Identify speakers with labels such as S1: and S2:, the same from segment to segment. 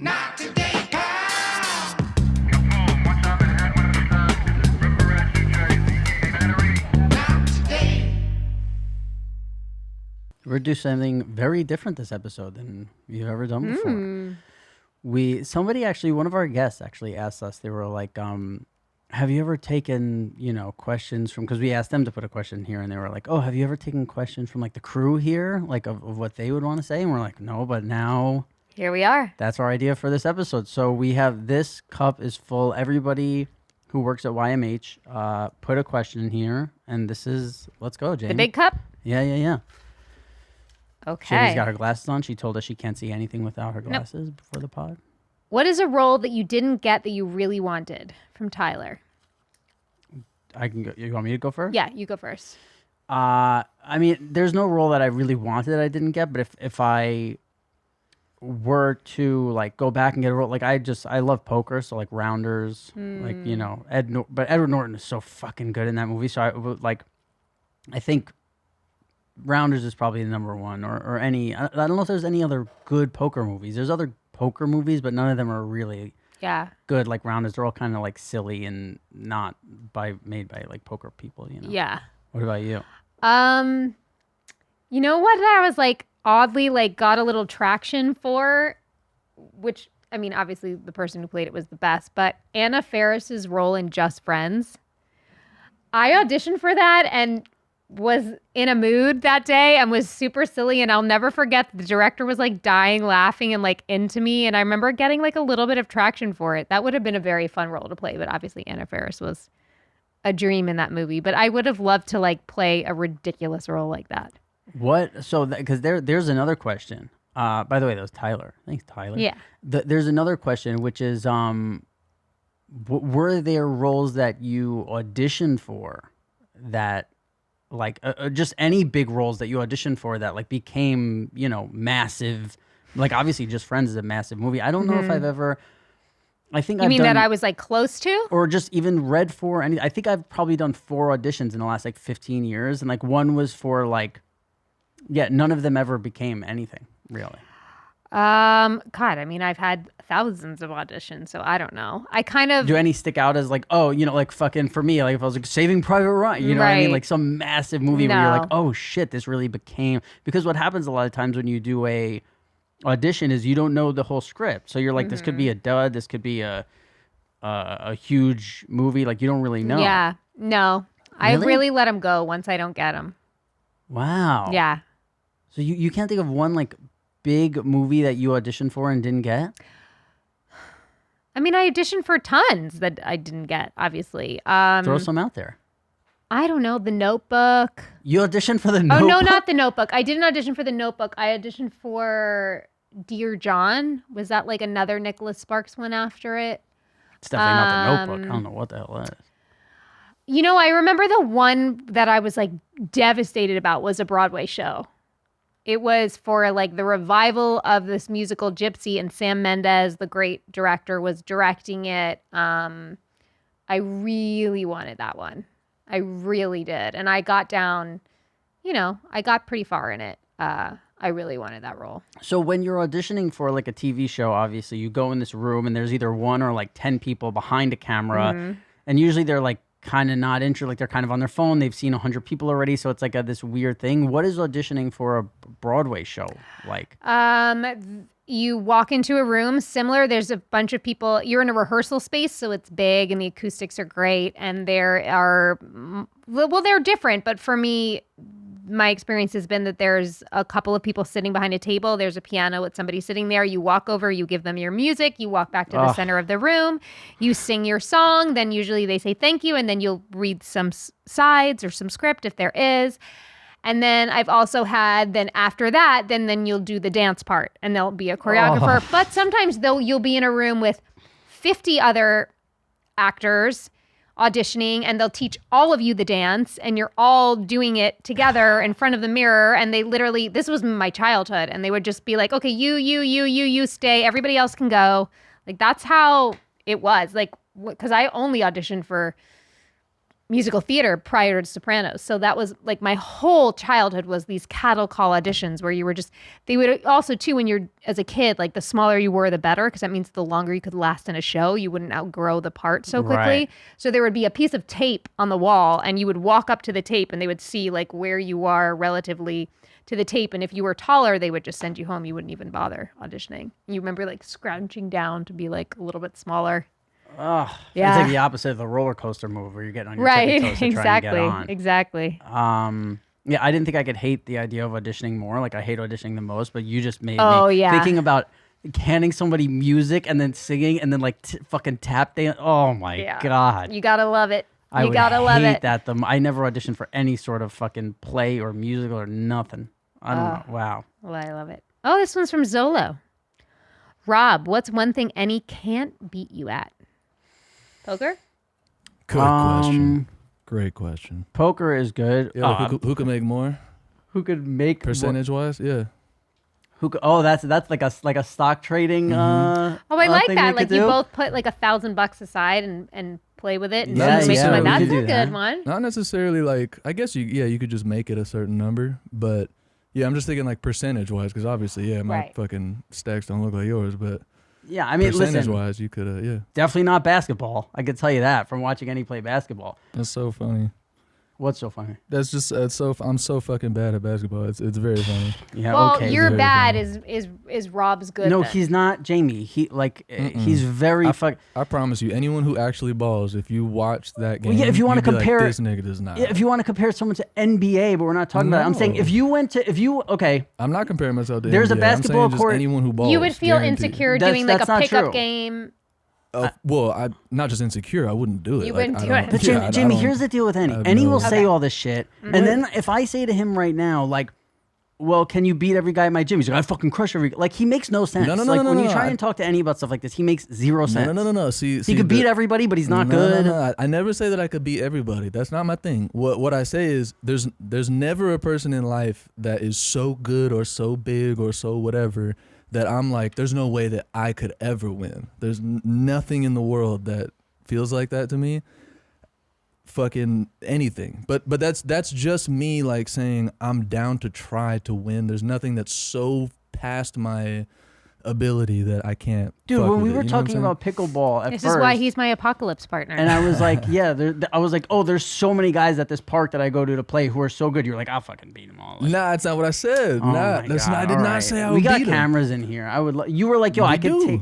S1: Not today, pal. Not today.
S2: We're doing something very different this episode than we've ever done before. Somebody actually, one of our guests actually asked us, they were like, have you ever taken, questions from, because we asked them to put a question here and they were like, oh, have you ever taken questions from like the crew here, like of what they would want to say? And we're like, no, but now
S3: Here we are.
S2: that's our idea for this episode. So we have, this cup is full. Everybody who works at YMH put a question in here, and this is, let's go, Jamie.
S3: The big cup?
S2: Yeah.
S3: Okay.
S2: Jamie's got her glasses on. She told us she can't see anything without her glasses before the pod.
S3: What is a role that you didn't get that you really wanted from Tyler?
S2: I can go. You want me to go first?
S3: Yeah, you go first.
S2: I mean, there's no role that I really wanted that I didn't get, but if I were to like go back and get a role, like I love poker, so like Rounders, like but Edward Norton is so fucking good in that movie. So I think Rounders is probably the number one, or any. I don't know if there's any other good poker movies. There's other poker movies, but none of them are really good like Rounders. They're all kind of like silly and not made by like poker people,
S3: Yeah.
S2: What about you?
S3: You know what I was like oddly like got a little traction for, which I mean obviously the person who played it was the best, but Anna Faris's role in Just Friends. I auditioned for that and was in a mood that day and was super silly, and I'll never forget the director was like dying laughing and like into me, and I remember getting like a little bit of traction for it. That would have been a very fun role to play, but obviously Anna Faris was a dream in that movie, but I would have loved to like play a ridiculous role like that.
S2: What? So because there's another question. By the way, that was Tyler. Thanks, Tyler.
S3: Yeah.
S2: There's another question, which is were there roles that you auditioned for that like just any big roles that you auditioned for that like became massive? Like obviously Just Friends is a massive movie. I don't know if I've ever, I think
S3: You mean that I was like close to?
S2: or just even read for any. I think I've probably done 4 auditions in the last like 15 years, and like one was for like, none of them ever became anything really.
S3: God, I mean, I've had thousands of auditions, so I don't know. I kind of
S2: Do any stick out as like, oh, like fucking for me, like if I was like Saving Private Ryan, you know what I mean?
S3: Right.
S2: Like some massive movie where you're
S3: No.
S2: like, oh shit, this really became, because what happens a lot of times when you do a audition is you don't know the whole script. So you're like, this could be a dud, this could be a huge movie, like you don't really know.
S3: Yeah, no. I
S2: Really?
S3: really let them go once I don't get them.
S2: Wow.
S3: Yeah.
S2: So you can't think of one like big movie that you auditioned for and didn't get?
S3: I mean, I auditioned for tons that I didn't get, obviously.
S2: Throw some out there.
S3: I don't know, The Notebook.
S2: You auditioned for The
S3: Oh,
S2: Notebook?
S3: no, not The Notebook. I didn't audition for The Notebook. I auditioned for Dear John. Was that like another Nicholas Sparks one after it?
S2: It's definitely not The Notebook. I don't know what the hell that is.
S3: You know, I remember the one that I was like devastated about was a Broadway show. It was for like the revival of this musical Gypsy, and Sam Mendes, the great director, was directing it. I really wanted that one. I really did. And I got down, I got pretty far in it. I really wanted that role.
S2: So when you're auditioning for like a TV show, obviously you go in this room and there's either 1 or like 10 people behind a camera, and usually they're like kind of not interested, like they're kind of on their phone. They've seen 100 people already, so it's like this weird thing. What is auditioning for a Broadway show like?
S3: You walk into a room similar. There's a bunch of people. You're in a rehearsal space, so it's big and the acoustics are great. And there are, well, they're different. But for me, my experience has been that there's a couple of people sitting behind a table. There's a piano with somebody sitting there. You walk over, you give them your music. You walk back to the center of the room. You sing your song. Then usually they say thank you. And then you'll read some sides or some script if there is. And then I've also had, then after that, then you'll do the dance part and there'll be a choreographer. But sometimes though you'll be in a room with 50 other actors auditioning, and they'll teach all of you the dance, and you're all doing it together in front of the mirror. And they literally, this was my childhood, and they would just be like, okay, you stay, everybody else can go. Like that's how it was. Like, because I only auditioned for musical theater prior to Sopranos. So that was like my whole childhood was these cattle call auditions where you were just, they would also too, when you're as a kid, like the smaller you were, the better. Because that means the longer you could last in a show, you wouldn't outgrow the part so quickly.
S2: Right.
S3: So there would be a piece of tape on the wall and you would walk up to the tape and they would see like where you are relatively to the tape. And if you were taller, they would just send you home. You wouldn't even bother auditioning. You remember like scrounging down to be like a little bit smaller.
S2: Oh,
S3: Yeah.
S2: It's like the opposite of the roller coaster move where you're getting on your
S3: Right.
S2: tippy toes to try and get on.
S3: Exactly.
S2: Yeah, I didn't think I could hate the idea of auditioning more. Like I hate auditioning the most, but you just made
S3: Oh,
S2: me
S3: yeah.
S2: thinking about handing somebody music and then singing and then like fucking tap dance. Oh my God.
S3: You gotta love it.
S2: I
S3: You
S2: would
S3: gotta love
S2: hate
S3: it.
S2: that. I never auditioned for any sort of fucking play or musical or nothing. I don't know. Wow.
S3: Well, I love it. Oh, this one's from Zolo. Rob, what's one thing Enny can't beat you at? Poker?
S4: Good question. Great question.
S2: Poker is good.
S4: Yeah, like who can make more
S2: Who could make
S4: percentage wise? Yeah.
S2: Who? Oh, that's like a stock trading.
S3: Oh, I like
S2: thing
S3: that.
S2: we
S3: Like
S2: could
S3: you
S2: do.
S3: both put like $1,000 aside and play with it. And
S4: Yeah,
S3: see
S4: yeah,
S3: like,
S4: we
S3: that's
S4: could
S3: a
S2: do
S3: good
S2: that.
S3: one.
S4: Not necessarily like, I guess you could just make it a certain number, but yeah, I'm just thinking like percentage wise, because obviously, yeah, my
S3: Right.
S4: fucking stacks don't look like yours, but
S2: Yeah, I mean,
S4: percentage
S2: listen,
S4: wise, you could, yeah.
S2: definitely not basketball. I could tell you that from watching Enny play basketball.
S4: That's so funny.
S2: What's so funny?
S4: That's just I'm so fucking bad at basketball. It's very funny.
S2: Yeah,
S3: Well,
S2: okay.
S3: your
S4: very
S3: bad
S4: funny.
S3: is Rob's good.
S2: No,
S3: then.
S2: he's not Jamie. He's very fuck.
S4: I promise you, anyone who actually balls, if you watch that game,
S2: Well, yeah, if you want to
S4: you'd be like,
S2: compare,
S4: this nigga does not.
S2: Yeah, if you want to compare someone to NBA, but we're not talking about it. I'm saying
S4: No.
S2: if you went to okay,
S4: I'm not comparing myself to
S2: There's a
S4: NBA.
S2: basketball
S4: I'm saying
S2: court-
S4: Just anyone who balls.
S3: You would feel
S4: guaranteed.
S3: insecure
S2: That's-
S3: doing like a
S2: that's not
S3: pickup
S2: true.
S3: game.
S4: Well, I not just insecure. I wouldn't do it.
S3: You
S4: Like,
S3: wouldn't
S4: I
S3: do
S4: don't-
S3: it.
S2: But
S4: yeah,
S2: Jamie,
S4: I
S2: Jamie
S4: don't-
S2: here's the deal with Enny.
S4: I have
S2: Enny
S4: no-
S2: will say
S3: Okay.
S2: all this shit, and then if I say to him right now, like, well, can you beat every guy at my gym? He's like, I fucking crush every. Like, he makes no sense.
S4: No,
S2: like when you
S4: no,
S2: try
S4: I-
S2: and talk to Enny about stuff like this, he makes zero sense.
S4: No. See,
S2: He could beat everybody, but he's not good.
S4: No. I never say that I could beat everybody. That's not my thing. What I say is there's never a person in life that is so good or so big or so whatever that I'm like, there's no way that I could ever win. There's nothing in the world that feels like that to me. Fucking anything. But that's just me like saying I'm down to try to win. There's nothing that's so past my ability that I can't.
S2: Dude,
S4: fuck
S2: when we
S4: with it,
S2: were
S4: you know what I'm
S2: talking
S4: saying?
S2: about pickleball at
S3: This
S2: first,
S3: is why he's my apocalypse partner.
S2: and I was like, yeah, I was like, oh, there's so many guys at this park that I go to play who are so good. You're like, I'll fucking beat them all. Like,
S4: Nah, that's not what I said.
S2: oh
S4: Nah,
S2: my
S4: that's
S2: God,
S4: not. I did
S2: all
S4: not
S2: right.
S4: say I
S2: We
S4: would
S2: got
S4: beat him.
S2: cameras in here. You were like, yo,
S4: We
S2: I could
S4: do.
S2: take.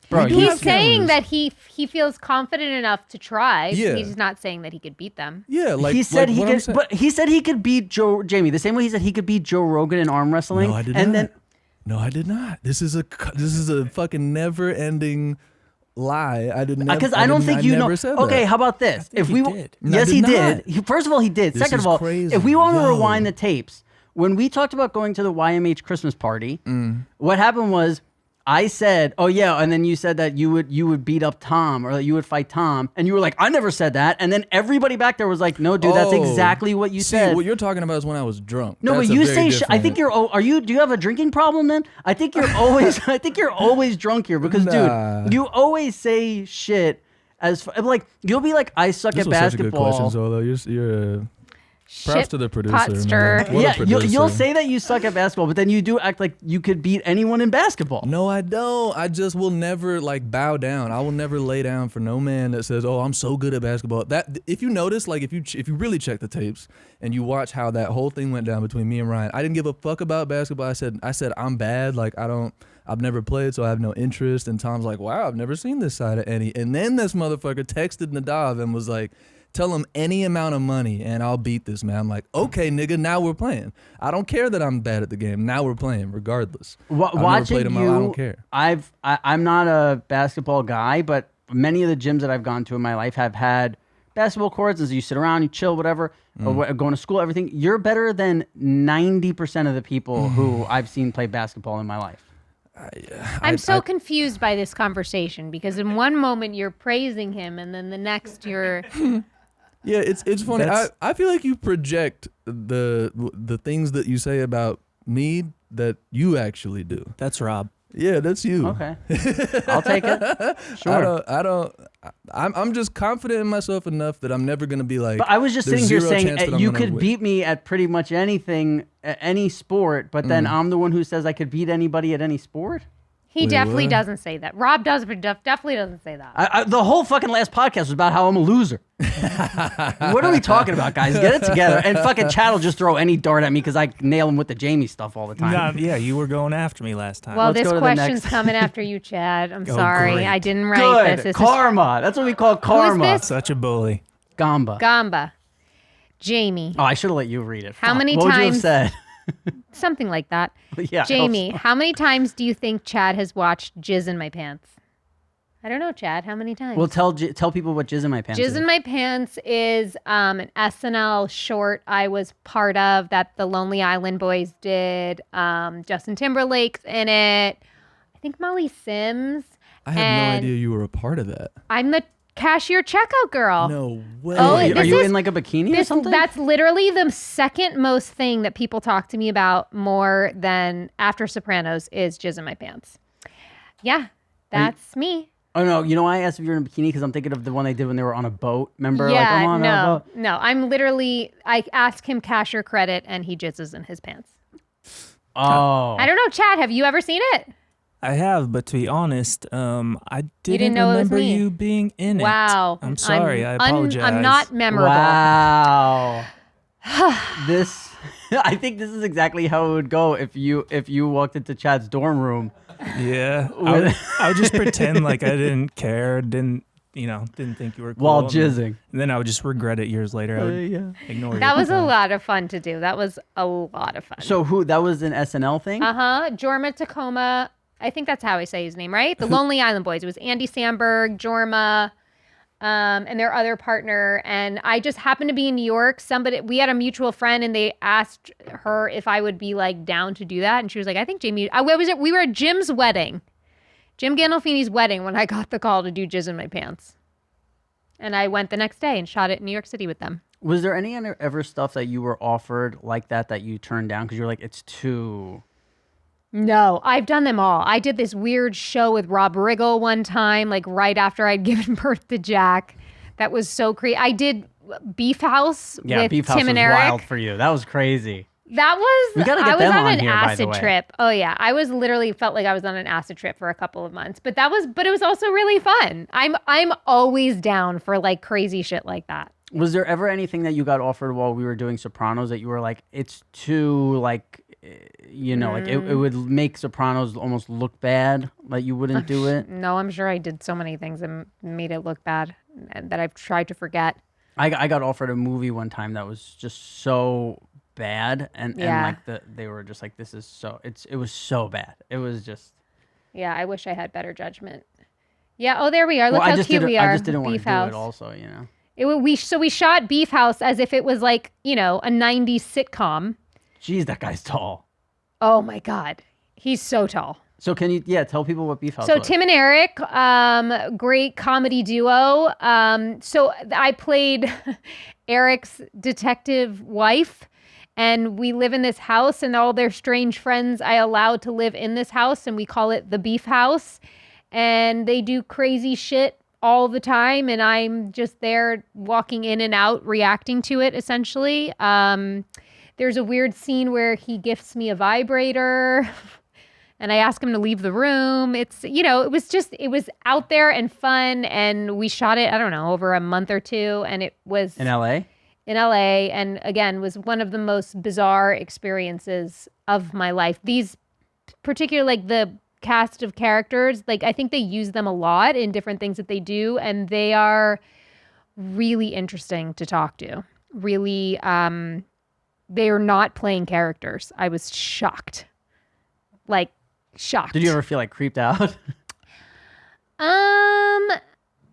S2: Bro,
S4: We do
S3: he's
S4: have
S3: saying
S4: cameras.
S3: that he feels confident enough to try.
S4: Yeah.
S3: He's not saying that he could beat them.
S4: Yeah, like
S2: he said
S4: like
S2: he
S4: what I'm
S2: could,
S4: saying-
S2: but he said he could beat Jamie the same way he said he could beat Joe Rogan in arm wrestling.
S4: No, I did
S2: and
S4: not.
S2: then
S4: No, I did not. This is a fucking never-ending lie. I didn't.
S2: because I don't think you know. Okay, how about this? If we
S4: did. No, I
S2: yes,
S4: did
S2: he
S4: not.
S2: did. First of all, he did.
S4: This
S2: Second
S4: is
S2: of all,
S4: crazy.
S2: if we want to
S4: Yo.
S2: rewind the tapes, when we talked about going to the YMH Christmas party,
S4: Mm.
S2: what happened was I said, "Oh yeah," and then you said that you would beat up Tom or that you would fight Tom, and you were like, "I never said that," and then everybody back there was like, "No, dude, that's
S4: Oh.
S2: exactly what you
S4: See,
S2: said."
S4: what you're talking about is when I was drunk.
S2: No,
S4: That's
S2: but
S4: a
S2: you
S4: very
S2: say I think
S4: different-
S2: you're. Are you? Do you have a drinking problem then? I think you're always. I think you're always drunk here because,
S4: Nah.
S2: dude, you always say shit like you'll be like, I suck
S4: This
S2: at
S4: was such a good
S2: basketball.
S4: question, Zolo. You're props
S3: Shit
S4: to the producer.
S3: pot
S4: man.
S3: stir.
S4: What a
S2: Yeah, you'll
S4: producer.
S2: say that you suck at basketball, but then you do act like you could beat anyone in basketball.
S4: No, I don't. I just will never like bow down. I will never lay down for no man that says, "Oh, I'm so good at basketball." That if you notice, like if you really check the tapes and you watch how that whole thing went down between me and Ryan, I didn't give a fuck about basketball. I said I'm bad. Like I've never played, so I have no interest. And Tom's like, "Wow, I've never seen this side of Enny." And then this motherfucker texted Nadav and was like, tell him any amount of money and I'll beat this man. I'm like, okay, nigga, now we're playing. I don't care that I'm bad at the game. Now we're playing regardless. I've never
S2: Watching
S4: played him,
S2: you,
S4: I don't care.
S2: I'm not a basketball guy, but many of the gyms that I've gone to in my life have had basketball courts. As you sit around, you chill, whatever, or going to school, everything. You're better than 90% of the people who I've seen play basketball in my life.
S3: I'm so confused by this conversation because in one moment you're praising him and then the next you're
S4: Yeah, it's funny.
S2: That's-
S4: I feel like you project the things that you say about me that you actually do.
S5: That's Rob.
S4: Yeah, that's you.
S2: Okay, I'll take it. Sure.
S4: I'm just confident in myself enough that I'm never gonna be like.
S2: But I was just
S4: there's
S2: sitting here
S4: zero
S2: saying
S4: chance that I'm
S2: you
S4: gonna
S2: could
S4: win.
S2: beat me at pretty much anything, any sport. But then I'm the one who says I could beat anybody at any sport.
S3: He
S4: Wait,
S3: definitely
S4: what?
S3: doesn't say that. Rob does, but definitely doesn't say that.
S2: The whole fucking last podcast was about how I'm a loser. What are we talking about, guys? Get it together. And fucking Chad will just throw any dart at me because I nail him with the Jamie stuff all the time.
S5: Nah, yeah, you were going after me last time.
S3: Well,
S2: Let's
S3: this
S2: go to the
S3: question's
S2: next.
S3: coming after you, Chad. I'm
S5: Oh,
S3: sorry.
S5: great.
S3: I didn't write
S2: Good.
S3: this. This is
S2: Karma. That's what we call karma.
S3: this?
S5: Such a bully.
S2: Gamba.
S3: Gamba. Jamie.
S2: Oh, I should have let you read it.
S3: How
S2: Fuck.
S3: many
S2: what
S3: times-
S2: would you have
S3: Something like that.
S2: said? Yeah.
S3: Jamie, how many times do you think Chad has watched Jizz in My Pants? I don't know, Chad. How many times?
S2: Well, tell people what Jizz in My Pants
S3: Jizz
S2: is.
S3: in My Pants is an SNL short I was part of that the Lonely Island Boys did. Justin Timberlake's in it. I think Molly Sims.
S4: I had
S3: and
S4: no idea you were a part of that.
S3: I'm the cashier checkout girl.
S4: No way.
S3: Oh,
S2: Are
S3: this
S2: you
S3: is-
S2: in like a bikini or something?
S3: That's literally the second most thing that people talk to me about more than after Sopranos is Jizz in My Pants. Yeah, that's me.
S2: Oh no, you know why I asked if you were in a bikini because I'm thinking of the one they did when they were on a boat. Remember?
S3: Yeah,
S2: like, I'm on a
S3: no,
S2: boat.
S3: no. I'm literally. I ask him cashier credit, and he jizzes in his pants.
S2: Oh.
S3: I don't know, Chad. Have you ever seen it?
S5: I have, but to be honest, I
S3: didn't
S5: didn't
S3: know it was
S5: remember
S3: me.
S5: you being in
S3: Wow.
S5: it. I'm sorry. I apologize.
S3: I'm not memorable.
S2: Wow. This, I think this is exactly how it would go if you walked into Chad's dorm room.
S5: Yeah. I would just pretend like I didn't care, didn't think you were cool.
S2: While
S5: and
S2: jizzing.
S5: then I would just regret it years later. I would
S2: Yeah.
S5: ignore you.
S3: That was a lot of fun to do. That was a lot of fun.
S2: So that was an SNL thing?
S3: Jorma Tacoma. I think that's how I say his name, right? The Lonely Island Boys. It was Andy Samberg, Jorma, and their other partner. And I just happened to be in New York. We had a mutual friend, and they asked her if I would be like down to do that, and she was like, "I think Jamie." We were at Jim's wedding, Jim Gandolfini's wedding, when I got the call to do Jizz in My Pants, and I went the next day and shot it in New York City with them.
S2: Was there any ever stuff that you were offered like that you turned down because you were like, it's too...
S3: No, I've done them all. I did this weird show with Rob Riggle one time, like right after I'd given birth to Jack. That was so crazy. I did Beef House with
S2: Beef House
S3: Tim
S2: was
S3: and Eric.
S2: wild for you. That was crazy.
S3: That was,
S2: We gotta get
S3: I was
S2: them
S3: on
S2: on
S3: an
S2: here, by the
S3: acid
S2: way.
S3: trip. Oh yeah. I was literally felt like I was on an acid trip for a couple of months, but it was also really fun. I'm always down for like crazy shit like that.
S2: Was there ever anything that you got offered while we were doing Sopranos that you were like, it's too like, like it would make Sopranos almost look bad, like you wouldn't do it?
S3: No, I'm sure I did so many things and made it look bad and that I've tried to forget.
S2: I got offered a movie one time that was just so bad, and like they were just like, this is so it was so bad. It was just.
S3: Yeah, I wish I had better judgment. Yeah. Oh, there we are. Look
S2: Well,
S3: how cute we are.
S2: I just didn't want to
S3: Beef
S2: do
S3: House.
S2: it. Also, you know.
S3: We shot Beef House as if it was like a 90s sitcom.
S2: Jeez, that guy's tall.
S3: Oh my God, he's so tall.
S2: So can you tell people what Beef House
S3: So
S2: was?
S3: Tim and Eric, great comedy duo. So I played Eric's detective wife, and we live in this house, and all their strange friends I allowed to live in this house, and we call it the Beef House. And they do crazy shit all the time, and I'm just there walking in and out, reacting to it, essentially. There's a weird scene where he gifts me a vibrator. And I asked him to leave the room. It's, it was out there and fun. And we shot it, I don't know, over a month or two. And it was
S2: In LA?
S3: in LA. And again, was one of the most bizarre experiences of my life. These particular, like the cast of characters, like I think they use them a lot in different things that they do. And they are really interesting to talk to. Really, they are not playing characters. I was shocked. Like, shocked.
S2: Did you ever feel like creeped out?
S3: I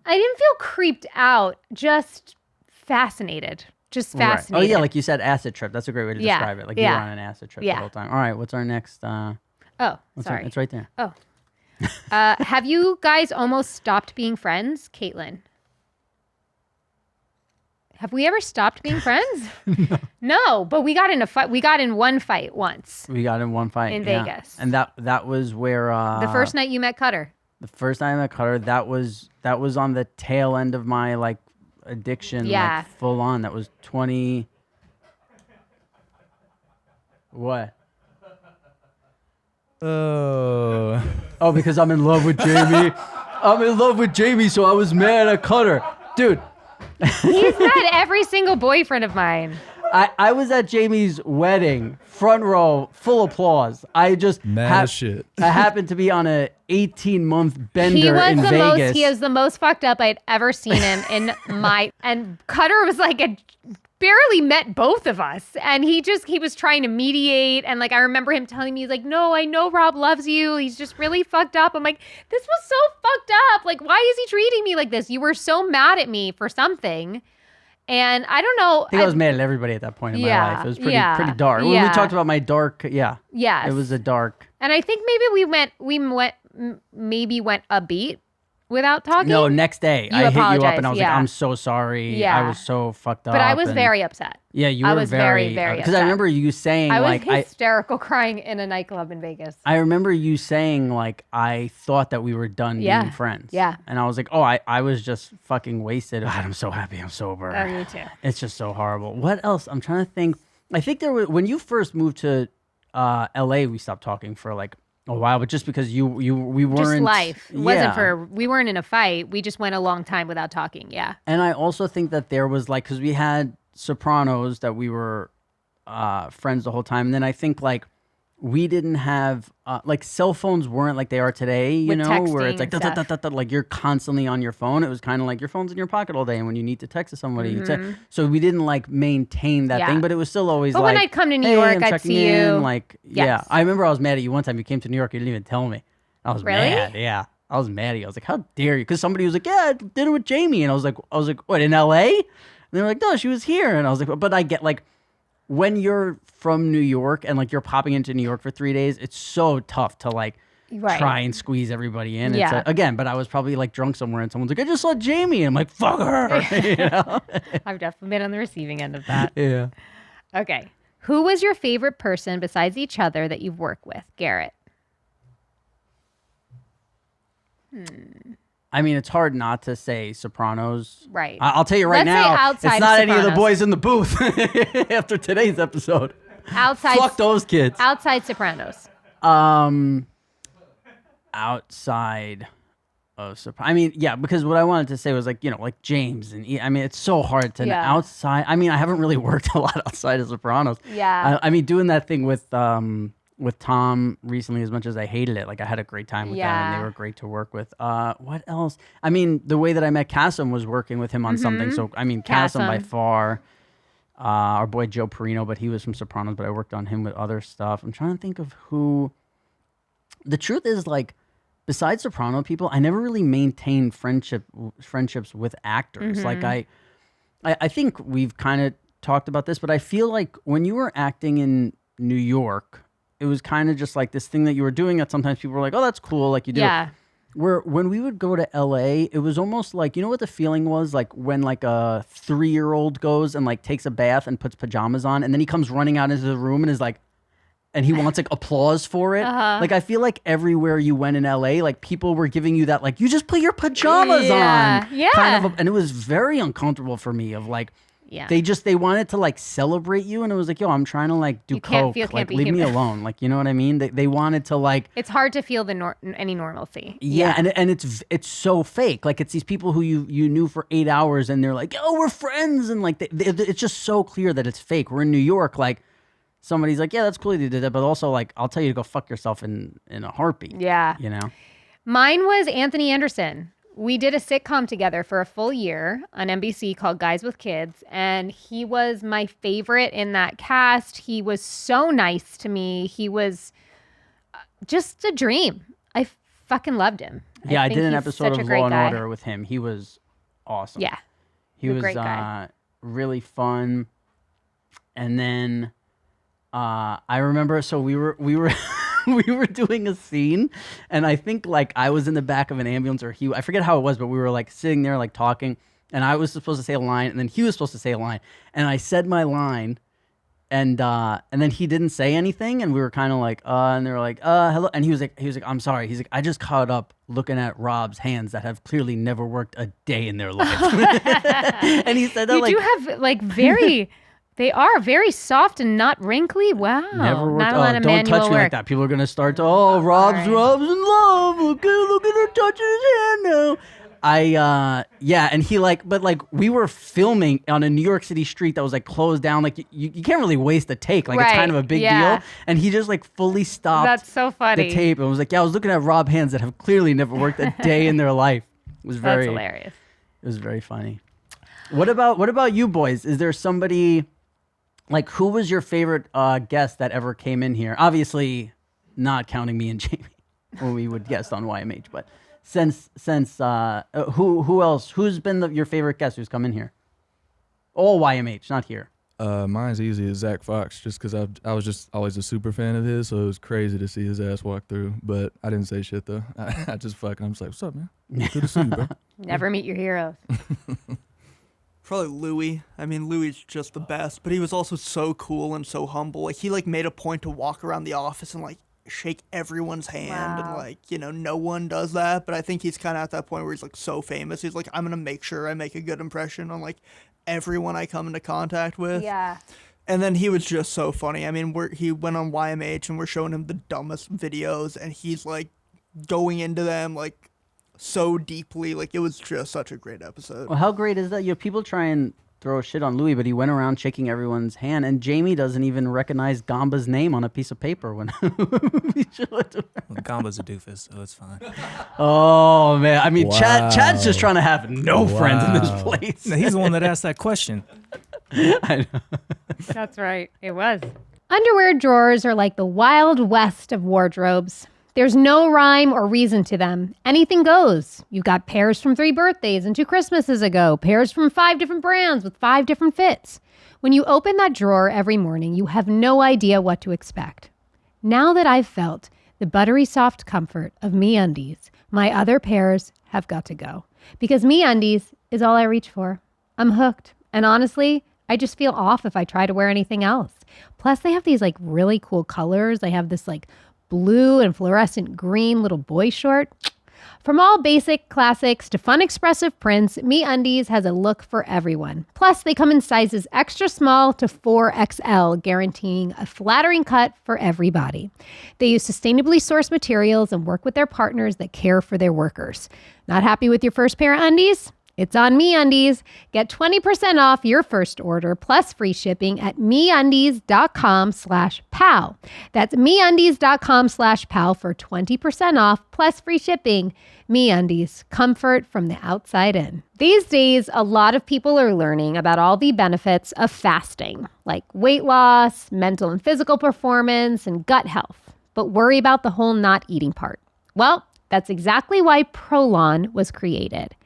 S3: didn't feel creeped out, just fascinated. Just
S2: Right.
S3: fascinated.
S2: Oh yeah, like you said, acid trip. That's a great way to
S3: Yeah,
S2: describe it. Like you
S3: yeah.
S2: were on an acid trip
S3: Yeah.
S2: the whole time. All right, what's our next?
S3: Oh, sorry.
S2: It's right there.
S3: Oh. Have you guys almost stopped being friends, Caitlin? Have we ever stopped being friends? No, but we got in a fight. We got in one fight once.
S2: We got in one fight
S3: In
S2: yeah.
S3: Vegas.
S2: And that was where
S3: The first night you met Cutter.
S2: the first time I cut her, that was on the tail end of my like addiction,
S3: Yeah.
S2: like full on. That was 20. What? Oh, because I'm in love with Jamie. I'm in love with Jamie, so I was mad I cut her. Dude,
S3: He's met every single boyfriend of mine.
S2: I was at Jamie's wedding, front row, full applause. I just
S4: Mad as shit.
S2: I happened to be on a 18-month bender
S3: He was
S2: in
S3: the
S2: Vegas.
S3: most. He is the most fucked up I'd ever seen him in my. And Cutter was like barely met both of us, and he was trying to mediate. And like I remember him telling me, he's like, "No, I know Rob loves you. He's just really fucked up." I'm like, "This was so fucked up. Like, why is he treating me like this? You were so mad at me for something." And I don't know.
S2: I think I was mad at everybody at that point in my
S3: Yeah,
S2: life. It was
S3: yeah,
S2: pretty dark. When we
S3: yeah.
S2: talked about my dark, yeah.
S3: Yes.
S2: It was a dark.
S3: And I think maybe maybe went a beat without talking.
S2: No, next day I hit you up
S3: apologized,
S2: and I was
S3: yeah.
S2: like, I'm so sorry.
S3: Yeah.
S2: I was so fucked up.
S3: But I was
S2: and-
S3: very upset.
S2: Yeah, you
S3: I
S2: were
S3: was very, very
S2: because I
S3: upset.
S2: remember you saying
S3: I was
S2: like
S3: hysterical crying in a nightclub in Vegas.
S2: I remember you saying like I thought that we were done
S3: Yeah.
S2: being friends.
S3: Yeah.
S2: And I was like, oh, I was just fucking wasted. God, I'm so happy I'm sober.
S3: Me too.
S2: It's just so horrible. What else? I'm trying to think. I think there were when you first moved to LA, we stopped talking for like a while, but just because we weren't
S3: Just life. It wasn't
S2: Yeah.
S3: we weren't in a fight. We just went a long time without talking. Yeah.
S2: And I also think that there was like, because we had Sopranos that we were friends the whole time. And then I think like we didn't have, like cell phones weren't like they are today, you
S3: With
S2: know, where it's
S3: texting
S2: like,
S3: and stuff.
S2: like you're constantly on your phone. It was kind of like your phone's in your pocket all day. And when you need to text to somebody, you text. So we didn't like maintain that
S3: Mm-hmm. Yeah.
S2: thing, but it was still always
S3: But
S2: like,
S3: when I'd come to New
S2: hey,
S3: York,
S2: I'm
S3: I'd
S2: checking
S3: see
S2: in.
S3: you.
S2: Like, yeah.
S3: Yes.
S2: I remember I was mad at you one time. You came to New York. You didn't even tell me. I was
S3: Really?
S2: mad. Yeah. I was mad at you. I was like, how dare you? Because somebody was like, yeah, I did it with Jamie. And I was like, what, in LA? And they were like, no, she was here. And I was like, but I get like, when you're from New York and like you're popping into New York for 3 days, it's so tough to like
S3: Right.
S2: try and squeeze everybody in.
S3: Yeah.
S2: It's again, but I was probably like drunk somewhere and someone's like, I just saw Jamie. And I'm like, fuck her. You know?
S3: I've definitely been on the receiving end of that.
S2: Yeah.
S3: Okay. Who was your favorite person besides each other that you've worked with? Garrett.
S2: I mean, it's hard not to say Sopranos.
S3: Right.
S2: I'll tell you right
S3: Let's say
S2: now,
S3: outside
S2: it's
S3: of
S2: not any of the
S3: Sopranos.
S2: boys in the booth after today's episode.
S3: Outside
S2: Fuck those kids.
S3: outside Sopranos.
S2: Outside of Sopranos. I mean, yeah, because what I wanted to say was like, you know, like James and I mean, it's so hard to
S3: Yeah.
S2: outside. I mean, I haven't really worked a lot outside of Sopranos.
S3: Yeah.
S2: I mean, doing that thing with Tom recently, as much as I hated it, like I had a great time with them and
S3: Yeah.
S2: they were great to work with. What else? I mean, the way that I met Cassim was working with him on something. So I mean, Cassim by
S3: Cassim.
S2: far. Our boy Joe Perino, but he was from Sopranos, but I worked on him with other stuff. I'm trying to think of who. The truth is, like, besides Soprano people, I never really maintained friendships with actors. Like I think we've kind of talked about this, but I feel like when you were acting in New York, it was kind of just like this thing that you were doing that sometimes people were like, oh, that's cool. Like you do.
S3: Yeah.
S2: Where when we would go to LA, it was almost like, you know what the feeling was? Like when like a 3-year-old goes and like takes a bath and puts pajamas on and then he comes running out into the room and is like, and he wants like applause for it. Like I feel like everywhere you went in LA, like people were giving you that, like, you just put your pajamas
S3: Yeah.
S2: on.
S3: Yeah.
S2: Kind of and it was very uncomfortable for me of like,
S3: Yeah.
S2: they wanted to like celebrate you and it was like, yo, I'm trying to like do
S3: You can't
S2: coke.
S3: feel- can't
S2: Like
S3: be
S2: leave me
S3: human.
S2: alone. Like, you know what I mean? They wanted to like,
S3: It's hard to feel any normalcy.
S2: yeah, and it's so fake. Like it's these people who you knew for 8 hours, and they're like, "Oh, we're friends," and like it's just so clear that it's fake. We're in New York, like somebody's like, "Yeah, that's cool you did that," but also like, I'll tell you to go fuck yourself in a heartbeat.
S3: Yeah.
S2: You know.
S3: Mine was Anthony Anderson. We did a sitcom together for a full year on NBC called Guys with Kids, and he was my favorite in that cast. He was so nice to me. He was just a dream. I fucking loved him.
S2: Yeah, I
S3: think
S2: did an
S3: he's
S2: episode
S3: such a
S2: of
S3: great
S2: Law and
S3: guy.
S2: Order with him. He was awesome.
S3: Yeah.
S2: He
S3: he's a
S2: was
S3: great guy.
S2: really fun. And then I remember, so we were we were doing a scene, and I think like I was in the back of an ambulance, or I forget how it was, but we were like sitting there like talking, and I was supposed to say a line, and then he was supposed to say a line, and I said my line, and then he didn't say anything, and we were kind of like, and they were like, hello, and he was like, I'm sorry. He's like, I just caught up looking at Rob's hands that have clearly never worked a day in their life, and he said that
S3: You do have like very. They are very soft and not wrinkly. Wow.
S2: Never worked.
S3: Not a lot of
S2: Don't
S3: manual
S2: touch me
S3: work.
S2: like that. People are gonna start to, Rob's
S3: sorry.
S2: in love. Okay, look at her touching his hand now. And he we were filming on a New York City street that was like closed down. Like you can't really waste a take. Like it's kind of a big
S3: yeah.
S2: deal. And he just like fully stopped
S3: That's so funny.
S2: the tape and was like, I was looking at Rob hands that have clearly never worked a day in their life. It was
S3: That's hilarious.
S2: It was very funny. What about you boys? Is there somebody? Like, who was your favorite guest that ever came in here? Obviously, not counting me and Jamie when we would guest on YMH. But since who else? Who's been your favorite guest who's come in here? All YMH, not here.
S4: Mine's easy. It's Zach Fox, just because I was just always a super fan of his, so it was crazy to see his ass walk through. But I didn't say shit though. I just fucking. I'm just like, what's up, man? Good to see you, bro.
S3: Never meet your heroes.
S6: Probably Louis. I mean, Louis is just the best, but he was also so cool and so humble. Like, he, like, made a point to walk around the office and, like, shake everyone's hand.
S3: Wow.
S6: And, like, you know, no one does that. But I think he's kind of at that point where he's, like, so famous. He's like, I'm going to make sure I make a good impression on, like, everyone I come into contact with.
S3: Yeah.
S6: And then he was just so funny. I mean, he went on YMH and we're showing him the dumbest videos. And he's, like, going into them, like, so deeply. Like, it was just such a great episode.
S2: Well, how great is that? People try and throw shit on Louis, but he went around shaking everyone's hand, and Jamie doesn't even recognize Gamba's name on a piece of paper when we show it to her.
S5: Well, Gamba's a doofus, so it's fine.
S2: Oh man, I mean,
S4: Wow.
S2: Chad's just trying to have no friends in this
S4: Wow.
S2: place.
S5: No, he's the one that asked that question.
S2: I know.
S3: That's right. It was. Underwear drawers are like the Wild West of wardrobes. There's no rhyme or reason to them. Anything goes. You've got pairs from 3 birthdays and 2 Christmases ago, pairs from 5 different brands with 5 different fits. When you open that drawer every morning, you have no idea what to expect. Now that I've felt the buttery soft comfort of MeUndies, my other pairs have got to go. Because MeUndies is all I reach for. I'm hooked. And honestly, I just feel off if I try to wear anything else. Plus, they have these like really cool colors. They have this like blue and fluorescent green little boy short. From all basic classics to fun expressive prints, MeUndies has a look for everyone. Plus, they come in sizes extra small to 4XL, guaranteeing a flattering cut for every body. They use sustainably sourced materials and work with their partners that care for their workers. Not happy with your first pair of undies? It's on MeUndies. Get 20% off your first order plus free shipping at MeUndies.com/pal. That's MeUndies.com/pal for 20% off plus free shipping. MeUndies, comfort from the outside in. These days, a lot of people are learning about all the benefits of fasting, like weight loss, mental and physical performance, and gut health, but worry about the whole not eating part. Well, that's exactly why Prolon was created.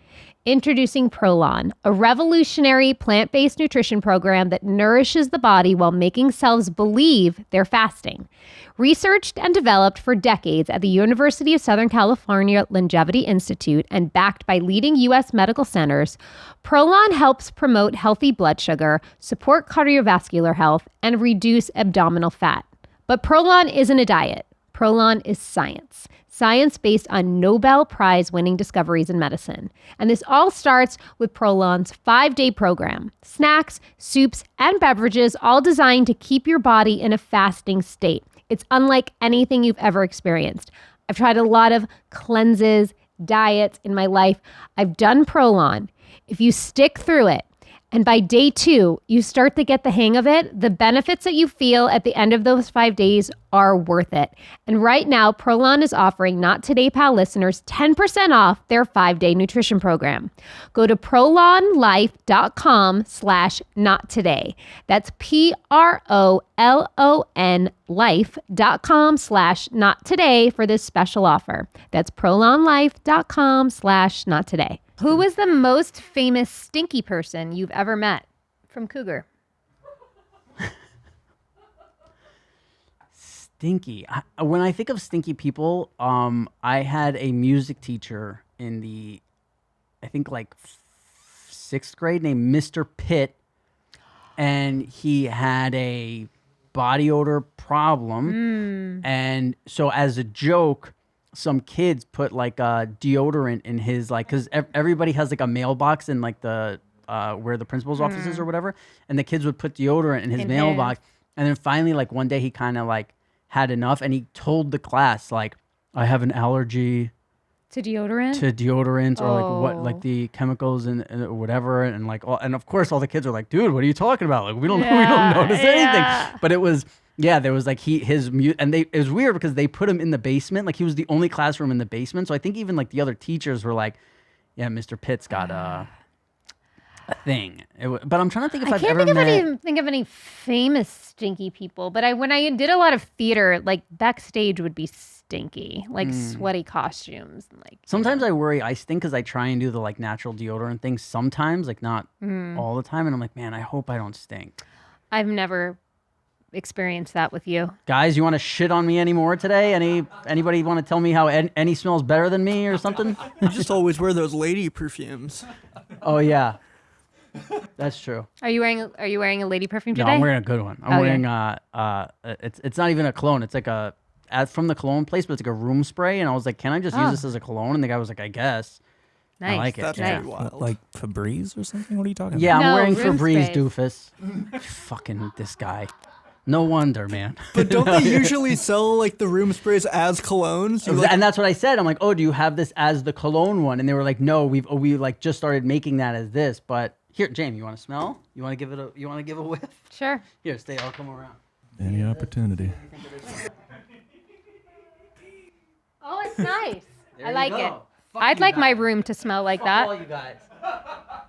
S3: Introducing Prolon, a revolutionary plant-based nutrition program that nourishes the body while making cells believe they're fasting. Researched and developed for decades at the University of Southern California Longevity Institute and backed by leading U.S. medical centers, Prolon helps promote healthy blood sugar, support cardiovascular health, and reduce abdominal fat. But Prolon isn't a diet. Prolon is science. Science based on Nobel Prize winning discoveries in medicine. And this all starts with Prolon's 5-day program. Snacks, soups, and beverages all designed to keep your body in a fasting state. It's unlike anything you've ever experienced. I've tried a lot of cleanses, diets in my life. I've done Prolon. If you stick through it, and by day 2, you start to get the hang of it, the benefits that you feel at the end of those 5 days are worth it. And right now, Prolon is offering Not Today Pal listeners 10% off their 5-day nutrition program. Go to prolonlife.com/nottoday. That's PROLON life.com/nottoday for this special offer. That's prolonlife.com/nottoday. Who was the most famous stinky person you've ever met from Cougar?
S2: Stinky. When I think of stinky people, I had a music teacher in the, I think like 6th grade named Mr. Pitt, and he had a body odor problem. And so as a joke, some kids put like a deodorant in his, like, because everybody has like a mailbox in like the where the principal's office is or whatever, and the kids would put deodorant in his mailbox. And then finally, like one day he kind of like had enough, and he told the class like, I have an allergy
S3: To deodorant?
S2: to deodorant or like what, like the chemicals and whatever, and like all, and of course all the kids are like, dude, what are you talking about? Like we don't notice anything. But it was there was like and it was weird because they put him in the basement, like he was the only classroom in the basement. So I think even like the other teachers were like, yeah, Mr. Pitt's got a thing. But I'm trying to think if I've ever
S3: think of any famous stinky people. But when I did a lot of theater, like backstage would be stinky, like sweaty costumes. And like
S2: sometimes I worry I stink because I try and do the like natural deodorant thing sometimes, like not all the time, and I'm like, man, I hope I don't stink.
S3: I've never experienced that with you.
S2: Guys, you want to shit on me anymore today? Anybody want to tell me how Enny smells better than me or something?
S6: You just always wear those lady perfumes.
S2: Oh yeah, that's true.
S3: Are you wearing a lady perfume today?
S2: No, I'm wearing a good one. I'm wearing it's not even a cologne. It's like from the cologne place, but it's like a room spray. And I was like, can I just use this as a cologne? And the guy was like, I guess.
S3: Nice.
S2: I like it.
S6: That's
S2: yeah.
S6: pretty wild.
S5: Like Febreze or something? What are you talking
S2: Yeah,
S5: about?
S2: I'm
S3: No,
S2: wearing
S3: room
S2: Febreze,
S3: sprays.
S2: doofus. Fucking this guy. No wonder, man.
S6: But don't they usually sell like the room sprays as colognes? You, like,
S2: And that's what I said. I'm like, oh, do you have this as the cologne one? And they were like, no, we like just started making that as this. But here, Jamie, you want to smell? You want to give a whiff?
S3: Sure.
S2: Here, stay. I'll come around.
S4: Any opportunity.
S3: Oh, it's nice.
S2: There
S3: I
S2: you
S3: like
S2: go.
S3: it.
S2: Fuck
S3: I'd
S2: you
S3: like my
S2: guys.
S3: room to smell like
S2: Fuck all
S3: that.
S2: you guys.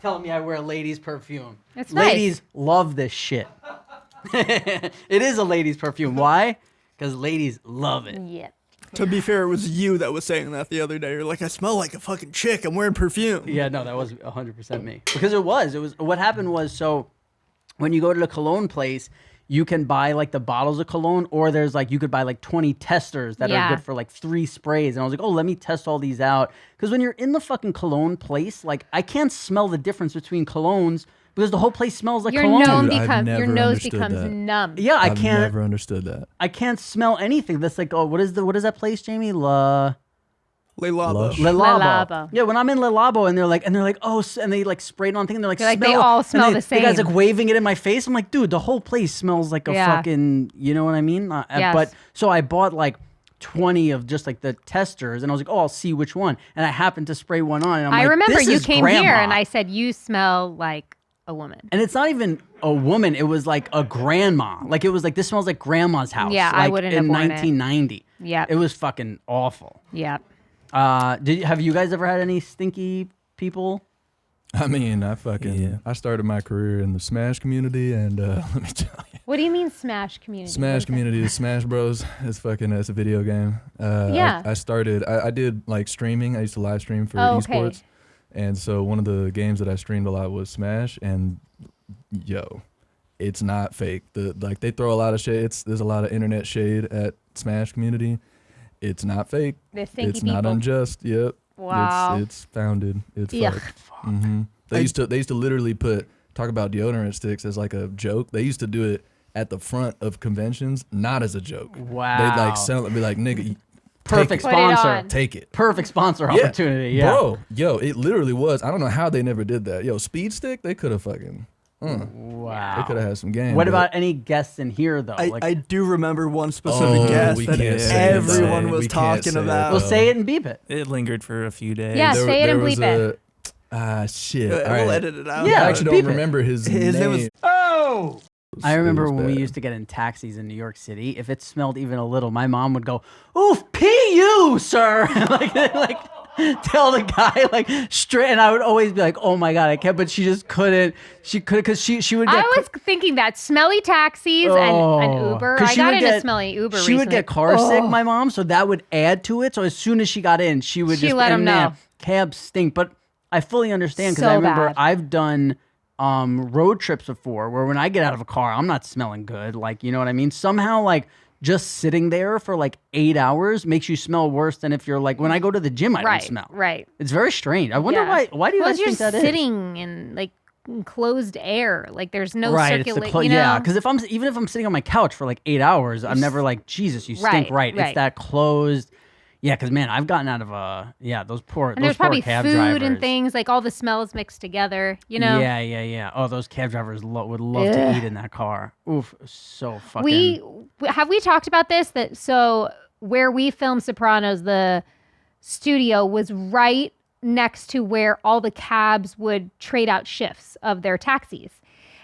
S2: Telling me I wear a lady's perfume.
S3: It's nice.
S2: Ladies love this shit. It is a lady's perfume. Why? Because ladies love it.
S3: Yeah.
S6: to be fair, it was you that was saying that the other day. You're like, I smell like a fucking chick. I'm wearing perfume.
S2: Yeah, no, that was 100% me. Because it was what happened was, so when you go to the cologne place, you can buy like the bottles of cologne, or there's like, you could buy like 20 testers that are good for like 3 sprays. And I was like, oh, let me test all these out. Because when you're in the fucking cologne place, like I can't smell the difference between colognes because the whole place smells like cologne.
S4: Dude, I've
S3: your
S4: never
S3: nose
S4: understood
S3: becomes
S4: that.
S3: numb.
S2: Yeah, I
S4: I've
S2: can't.
S4: never understood that.
S2: I can't smell anything. That's like, oh, what is that place, Jamie?
S6: Le Labo.
S4: Lush.
S2: Le Labo.
S3: Labo.
S2: Yeah, when I'm in Le Labo and they're like, oh, and they like sprayed on thing, and they're like,
S3: They're like, they
S2: smell.
S3: all
S2: And
S3: smell the
S2: The guy's
S3: same.
S2: like waving it in my face. I'm like, dude, the whole place smells like a
S3: Yeah.
S2: fucking, you know what I mean?
S3: Yes.
S2: But so I bought like 20 of just like the testers, and I was like, oh, I'll see which one. And I happened to spray one on, and I'm
S3: I
S2: like,
S3: remember
S2: this
S3: you
S2: is
S3: came
S2: grandma.
S3: here and I said, you smell like a woman.
S2: And it's not even a woman. It was like a grandma. Like it was like, this smells like grandma's house.
S3: Yeah, I
S2: like,
S3: wouldn't
S2: in
S3: have worn it.
S2: 1990.
S3: Yeah.
S2: It was fucking awful.
S3: Yeah.
S2: Have you guys ever had any stinky people?
S4: I mean, I started my career in the Smash community, and let me tell you,
S3: What do you mean smash community?
S4: Smash community, the Smash Bros. It's a video game.
S3: Yeah.
S4: I did like streaming. I used to live stream for
S3: okay.
S4: esports, and so one of the games that I streamed a lot was Smash. And yo, it's not fake. They throw a lot of shade. There's a lot of internet shade at Smash community. It's not fake.
S3: The stinky
S4: It's not
S3: people.
S4: unjust. Yep.
S3: Wow.
S4: It's founded. It's
S3: Yuck.
S4: fucked. Mm-hmm. They used to literally talk about deodorant sticks as like a joke. They used to do it at the front of conventions, not as a joke.
S2: Wow.
S4: They'd like sell it, be like, nigga,
S2: Perfect
S3: Put it
S2: sponsor.
S3: on.
S4: take it.
S2: Perfect sponsor opportunity. Yeah.
S4: Bro, yo, it literally was. I don't know how they never did that. Yo, Speed Stick, they could have fucking.
S2: Wow.
S4: They could have had some game.
S2: What
S4: but-
S2: about any guests in here though?
S6: I do remember one specific
S4: Oh,
S6: guest
S4: we
S6: that
S4: can't say it,
S6: everyone
S4: though.
S6: was
S4: We can't
S6: talking
S4: say it,
S6: about.
S2: We'll
S4: though.
S2: say it and beep it.
S5: It lingered for a few days.
S3: Yeah, say it and bleep it.
S4: Shit.
S6: We'll
S4: All right.
S6: edit it out.
S2: Yeah,
S4: I actually
S2: beep
S4: don't
S2: it.
S4: remember his
S6: His name
S4: name.
S6: was-
S2: I remember
S4: It was
S2: when we
S4: bad.
S2: used to get in taxis in New York City. If it smelled even a little, my mom would go, "Oof, Peeyew, sir!" like tell the guy like straight. And I would always be like, "Oh my god, I can't!" But she just couldn't. She could because she would get.
S3: I was thinking that smelly taxis and Uber.
S2: 'Cause
S3: I
S2: she
S3: got
S2: would
S3: into
S2: get-
S3: smelly Uber
S2: She would
S3: recently.
S2: get car sick, my mom, so that would add to it. So as soon as she got in, she would
S3: She
S2: just
S3: let 'em
S2: and man,
S3: know.
S2: cabs stink. But I fully understand because
S3: So
S2: I remember
S3: bad.
S2: I've done road trips before where when I get out of a car, I'm not smelling good. Like, you know what I mean? Somehow, like just sitting there for like 8 hours makes you smell worse than if you're like, when I go to the gym, I don't smell.
S3: Right.
S2: It's very strange. I wonder
S3: Yeah.
S2: why do you
S3: Well,
S2: guys
S3: you're
S2: think that is?
S3: sitting in like enclosed air. Like there's no
S2: Right,
S3: circulation. You know?
S2: yeah. Because even if I'm sitting on my couch for like 8 hours, I'm never like, Jesus, you stink.
S3: Right,
S2: It's that closed. Yeah, because man, I've gotten out of those poor
S3: And there's
S2: poor
S3: probably
S2: cab
S3: food
S2: drivers.
S3: and things, like all the smells mixed together, you know?
S2: Yeah. Oh, those cab drivers would love to eat in that car. Oof, so fucking.
S3: We talked about this, that so where we filmed Sopranos, the studio was right next to where all the cabs would trade out shifts of their taxis.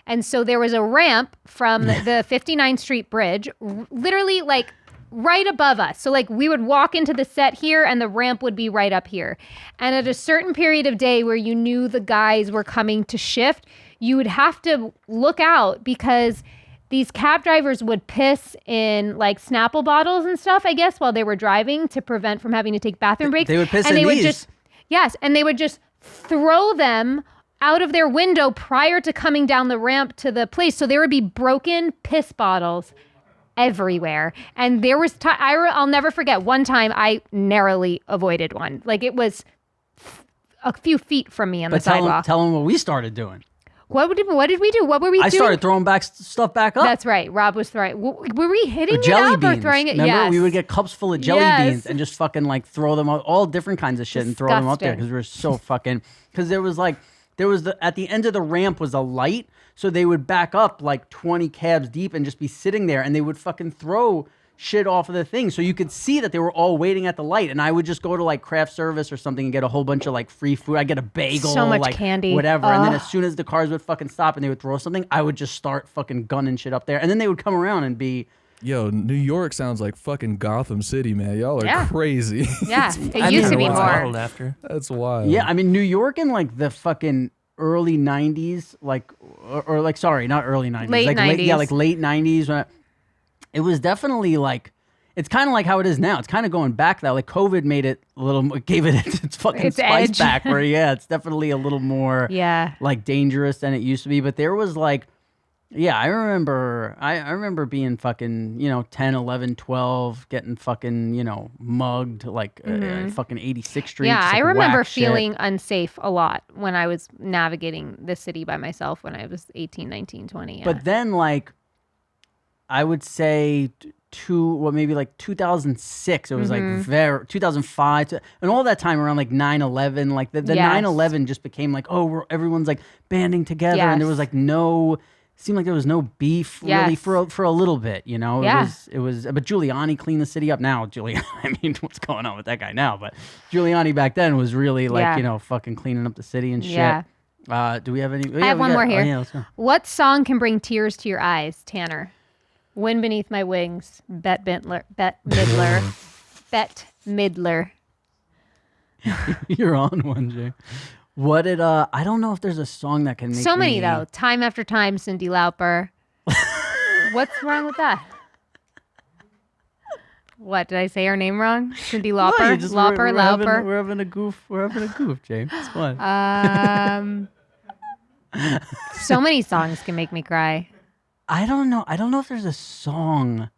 S3: And so there was a ramp from the 59th Street Bridge, literally like right above us. So like we would walk into the set here and the ramp would be right up here. And at a certain period of day where you knew the guys were coming to shift, you would have to look out because these cab drivers would piss in like Snapple bottles and stuff, I guess, while they were driving to prevent from having to take bathroom breaks.
S2: They would piss
S3: and
S2: in
S3: they would
S2: these.
S3: just and they would just throw them out of their window prior to coming down the ramp to the place. So there would be broken piss bottles everywhere. And there was I'll never forget one time I narrowly avoided one. Like it was a few feet from me on the sidewalk.
S2: Tell them what we started doing.
S3: What did we do? What were we doing?
S2: I started throwing stuff back up.
S3: That's right. Rob was throwing. Were we hitting it
S2: jelly
S3: up
S2: beans.
S3: or throwing it?
S2: Remember,
S3: Yes.
S2: we would get cups full of jelly beans and just fucking like throw them up, all different kinds of shit, and throw them up there because we were so fucking. Because there was at the end of the ramp was a light, so they would back up like 20 cabs deep and just be sitting there, and they would fucking throw shit off of the thing, so you could see that they were all waiting at the light. And I would just go to like craft service or something and get a whole bunch of like free food. I'd get a bagel,
S3: So much
S2: like
S3: candy.
S2: whatever. And then as soon as the cars would fucking stop and they would throw something, I would just start fucking gunning shit up there. And then they would come around and be.
S4: Yo, New York sounds like fucking Gotham City, man. Y'all are crazy.
S3: Yeah, it used to be more.
S5: After.
S4: That's wild.
S2: Yeah, I mean, New York in like the fucking early 90s, like, or like, sorry, not early 90s.
S3: Late
S2: like
S3: 90s.
S2: Like late 90s. It was definitely like, it's kind of like how it is now. It's kind of going back though. Like COVID made it a little, gave it its fucking
S3: Its
S2: spice
S3: edge.
S2: back where, it's definitely a little more like dangerous than it used to be. But there was like, I remember being fucking, 10, 11, 12, getting fucking, mugged like fucking 86th Street.
S3: Yeah,
S2: just,
S3: I
S2: like,
S3: remember
S2: whack shit.
S3: feeling unsafe a lot when I was navigating the city by myself when I was 18, 19, 20. Yeah.
S2: But then like, I would say maybe like 2006, it was like 2005 and all that time around like 9/11, like the 9/11 just became like, everyone's like banding together and there was like seemed like there was no beef really for a little bit, it was but Giuliani cleaned the city up. Now Giuliani, I mean, what's going on with that guy now, but Giuliani back then was really like fucking cleaning up the city and shit. Do we have any?
S3: I have one more here.
S2: Yeah, let's go.
S3: What song can bring tears to your eyes, Tanner? Wind Beneath My Wings, Bette Midler. Bette Midler.
S2: You're on one, Jay. What did I don't know if there's a song that can make
S3: So many
S2: me...
S3: though. Time After Time, Cyndi Lauper. What's wrong with that? What, did I say her name wrong? Cyndi Lauper?
S2: No, you just,
S3: Lauper,
S2: we're
S3: Lauper.
S2: We're having a goof. We're having a goof, Jay. It's fun.
S3: So many songs can make me cry.
S2: I don't know. I don't know if there's a song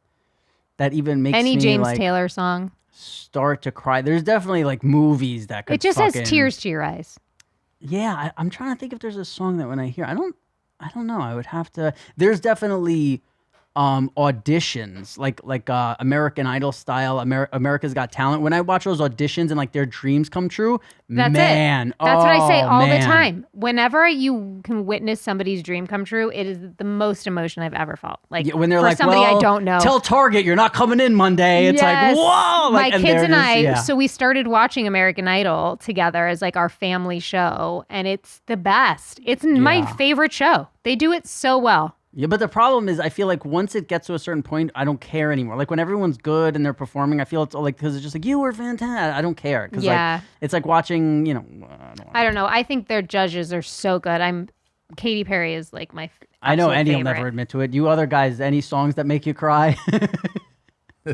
S2: that even makes
S3: Any
S2: me
S3: James
S2: like
S3: Taylor song.
S2: start to cry. There's definitely like movies that could.
S3: It just
S2: fucking,
S3: has tears to your eyes.
S2: Yeah, I'm trying to think if there's a song that when I hear, I don't know. I would have to. There's definitely auditions like American Idol style, America's Got Talent. When I watch those auditions and like their dreams come true,
S3: That's
S2: man,
S3: it. That's what I say all
S2: man.
S3: the time. Whenever you can witness somebody's dream come true, it is the most emotion I've ever felt. Like
S2: When they're
S3: for
S2: like,
S3: somebody
S2: well,
S3: I don't know.
S2: tell Target you're not coming in Monday. It's
S3: Yes.
S2: like, whoa!
S3: My
S2: Like,
S3: kids and I,
S2: yeah.
S3: so we started watching American Idol together as like our family show, and it's the best. It's my favorite show. They do it so well.
S2: Yeah, but the problem is, I feel like once it gets to a certain point, I don't care anymore. Like when everyone's good and they're performing, I feel it's all like because it's just like you were fantastic. I don't care because like it's like watching.
S3: I don't know. I think their judges are so good. Katy Perry is like my.
S2: I know
S3: absolute
S2: Enny will
S3: favorite.
S2: never admit to it. You other guys, any songs that make you cry?
S4: I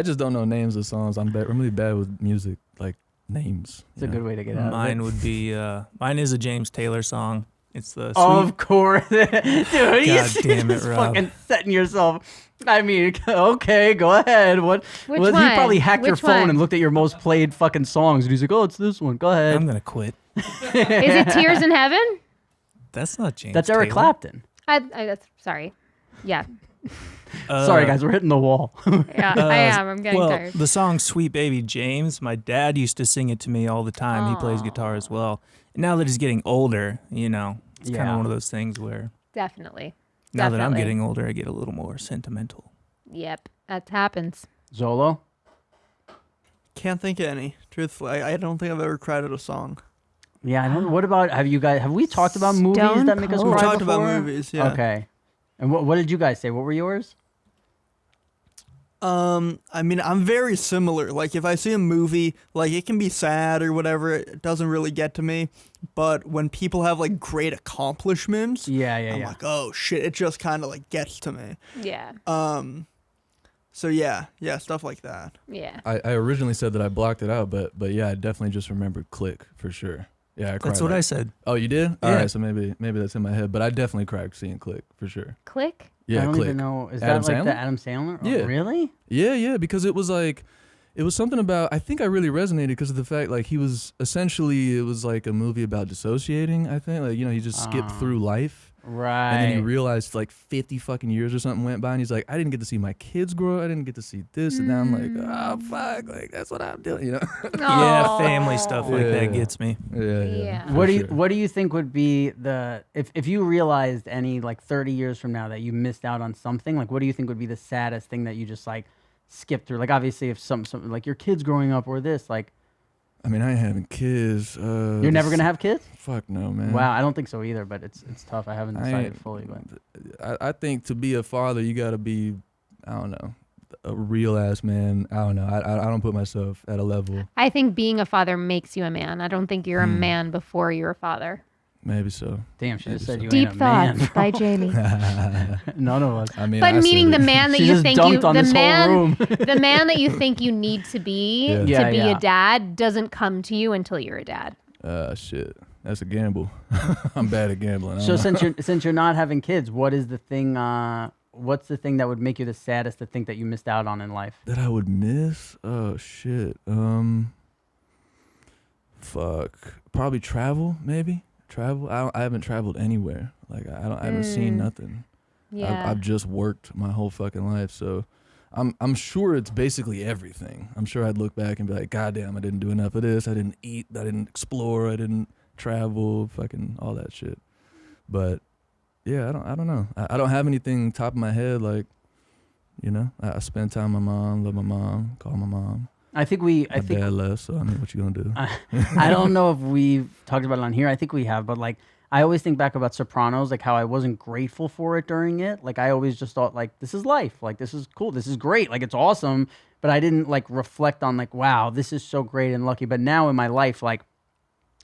S4: just don't know names of songs. I'm really bad with music, like names.
S2: It's a good way to get out.
S5: Mine
S2: of it.
S5: would be mine is a James Taylor song. It's the sweet.
S2: Of course, dude.
S5: God damn it,
S2: just
S5: Rob.
S2: fucking setting yourself. I mean, okay, go ahead. What?
S3: Which
S2: He
S3: one?
S2: probably hacked your
S3: Which
S2: phone
S3: one?
S2: and looked at your most played fucking songs, and he's like, "Oh, it's this one. Go ahead."
S5: I'm gonna quit.
S3: Is it Tears in Heaven?
S5: That's not James.
S2: That's Eric
S5: Taylor.
S2: Clapton.
S3: That's sorry. Yeah,
S2: Sorry, guys, we're hitting the wall.
S3: yeah, I am. I'm getting
S5: Well,
S3: tired.
S5: the song "Sweet Baby James," my dad used to sing it to me all the time. He plays guitar as well. And now that he's getting older, it's kind
S2: Yeah.
S5: of one of those things where
S3: Definitely.
S5: now that I'm
S3: Definitely.
S5: getting older, I get a little more sentimental.
S3: Yep, that happens.
S2: Zolo.
S6: Can't think of any. Truthfully, I don't think I've ever cried at a song.
S2: Yeah, I don't. What about? Have we talked about movies
S3: Stone
S2: that make us
S3: Cold.
S2: cry
S6: We've talked about
S2: before?
S6: movies, yeah.
S2: Okay. And what did you guys say? What were yours?
S6: I mean, I'm very similar. Like, if I see a movie, like, it can be sad or whatever, it doesn't really get to me. But when people have, like, great accomplishments,
S2: Yeah,
S6: I'm like, oh, shit, it just kind of, like, gets to me.
S3: Yeah,
S6: So, yeah, stuff like that.
S3: yeah.
S4: I originally said that I blocked it out, but yeah, I definitely just remembered Click for sure. Yeah, I cried.
S5: That's what I said.
S4: Oh, you did?
S5: Yeah.
S4: All right, so maybe that's in my head, but I definitely cried seeing Click for sure.
S3: Click.
S4: Yeah,
S2: I don't
S4: Click.
S2: even know. Is
S4: Adam
S2: that like
S4: Sandler?
S2: the Adam Sandler? Oh,
S4: Yeah.
S2: Really?
S4: Yeah, because it was something about, I think I really resonated because of the fact, like, it was like a movie about dissociating, I think. Like, he just skipped through life.
S2: Right.
S4: And then he realized like 50 fucking years or something went by, and he's like, I didn't get to see my kids grow up. I didn't get to see this. And now I'm like, oh, fuck. Like, that's what I'm doing,
S5: Yeah, family stuff like
S4: Yeah.
S5: that gets me.
S3: Yeah.
S4: for
S2: What do you
S4: sure.
S2: What do you think would be the if you realized any like 30 years from now that you missed out on something, like what do you think would be the saddest thing that you just like skipped through? Like obviously if some like your kids growing up or this, like
S4: I mean, I ain't having kids.
S2: you're never gonna have kids?
S4: Fuck no, man.
S2: Wow, I don't think so either, but it's tough. I haven't
S4: I
S2: decided
S4: ain't-
S2: fully, but
S4: I think to be a father, you gotta be, I don't know, a real ass man. I don't know. I don't put myself at a level.
S3: I think being a father makes you a man. I don't think you're a man before you're a father.
S4: Maybe so.
S2: damn, she just
S4: Maybe
S2: said
S4: so.
S2: you
S3: Deep
S2: ain't a man.
S3: thoughts by Jamie.
S2: None of us.
S4: I mean,
S3: But
S4: I
S3: meaning
S4: said
S3: the
S4: it.
S3: man that
S2: She
S3: you
S2: just
S3: think you,
S2: dunked on
S3: the
S2: this whole
S3: man,
S2: room.
S3: the man that you think you need to be
S4: Yeah.
S3: to
S2: Yeah,
S3: be
S2: yeah.
S3: a dad doesn't come to you until you're a dad.
S4: Shit. That's a gamble. I'm bad at gambling. I
S2: So
S4: don't know.
S2: since you're not having kids, what is the thing? What's the thing that would make you the saddest to think that you missed out on in life?
S4: That I would miss? Oh shit. Fuck. Probably travel. Maybe travel. I haven't traveled anywhere. Like I haven't seen nothing.
S3: Yeah.
S4: I've just worked my whole fucking life. So I'm sure it's basically everything. I'm sure I'd look back and be like, God damn, I didn't do enough of this. I didn't eat. I didn't explore. I didn't travel. Fucking all that shit. But yeah, I don't know. I don't have anything top of my head like. I spend time with my mom, love my mom, call my mom.
S2: I think
S4: My dad left, so I mean, what you gonna do?
S2: I don't know if we've talked about it on here. I think we have, but like I always think back about Sopranos, like how I wasn't grateful for it during it. Like I always just thought like this is life, like this is cool, this is great, like it's awesome. But I didn't like reflect on like wow, this is so great and lucky. But now in my life, like